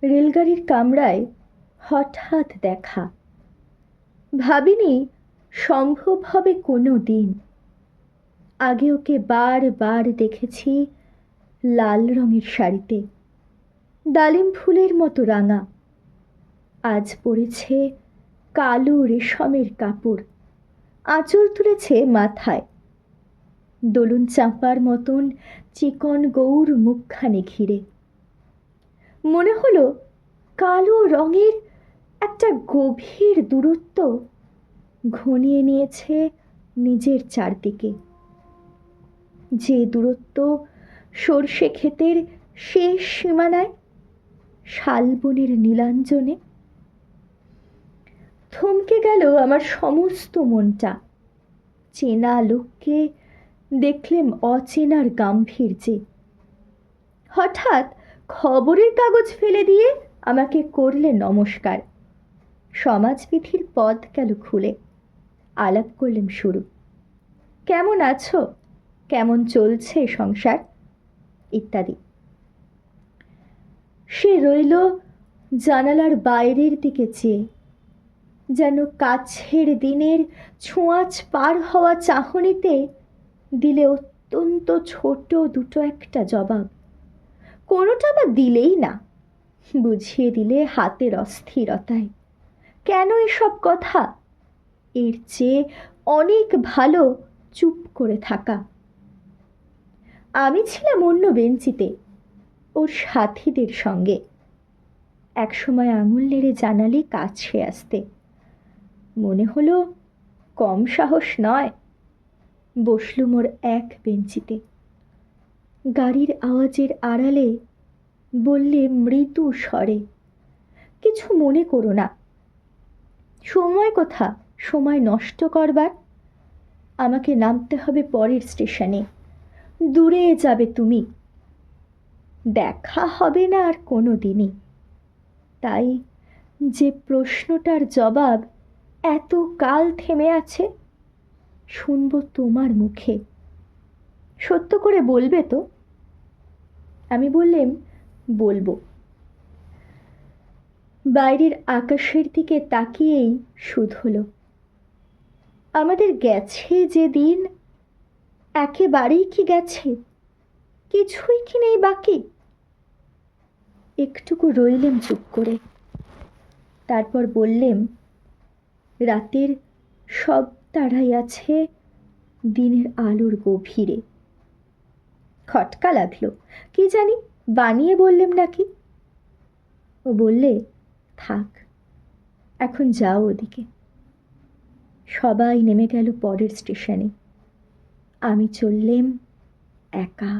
রেলগাড়ির কামরায় হঠাৎ দেখা। ভাবিনি সম্ভব হবে কোনো দিন। আগে ওকে বারবার দেখেছি লাল রঙের শাড়িতে, ডালিম ফুলের মতো রাঙা। আজ পরেছে কালো রেশমের কাপড়, আঁচল তুলেছে মাথায়। দোলন চাঁপার মতন চিকন গৌর মুখখানি ঘিরে। মনে হলো কালো রঙের একটা গভীর দূরত্ব ঘনিয়ে নিয়েছে নিজের চারদিকে, যে দূরত্ব সর্ষে ক্ষেতের শেষ সীমানায়, শালবনের নীলাঞ্জনে। থমকে গেল আমার সমস্ত মনটা। চেনা লোককে দেখলেম অচেনার গাম্ভীর্যে। হঠাৎ খবরের কাগজ ফেলে দিয়ে আমাকে করলে নমস্কার। সমাজবিধির পথ গেল খুলে। আলাপ করলেম শুরু। কেমন আছো, কেমন চলছে সংসার, ইত্যাদি। সে রইল জানালার বাইরের দিকে চেয়ে, যেন কাছের দিনের ছোঁয়াচ পার হওয়া চাহনিতে দিলে অত্যন্ত ছোট দুটো একটা জবাব। কোনোটা বা দিলেই না, বুঝিয়ে দিলে হাতের অস্থিরতায়। কেন এসব কথা? এর চেয়ে অনেক ভালো চুপ করে থাকা। আমি ছিলাম অন্য বেঞ্চিতে, ওর সাথীদের সঙ্গে। একসময় আঙুল নেড়ে জানালি কাছে আসতে। মনে হলো কম সাহস নয়। বসলুম ওর এক বেঞ্চিতে। গাড়ির আওয়াজের আড়ালে বললে মৃদু স্বরে, কিছু মনে করো না। সময় কোথা সময় নষ্ট করবার? আমাকে নামতে হবে পরের স্টেশনে। দূরে যাবে তুমি, দেখা হবে না আর কোনো দিনই। তাই যে প্রশ্নটার জবাব এত কাল থেমে আছে, শুনবো তোমার মুখে। সত্য করে বলবে তো? আমি বললেম, বলবো। বাইরের আকাশের দিকে তাকিয়েই শুধল, আমাদের গেছে যে দিন, একেবারেই কি গেছে? কিছুই কি নেই বাকি? একটুকু রইলেম চুপ করে। তারপর বললেম, রাতের সব তারাই আছে দিনের আলোর গভীরে। খটকা লাগলো, কি জানি বানিয়ে বললেম নাকি। ও বললে, থাক, এখন যাও ওদিকে। সবাই নেমে গেল পরের স্টেশনে। আমি চললেম একা।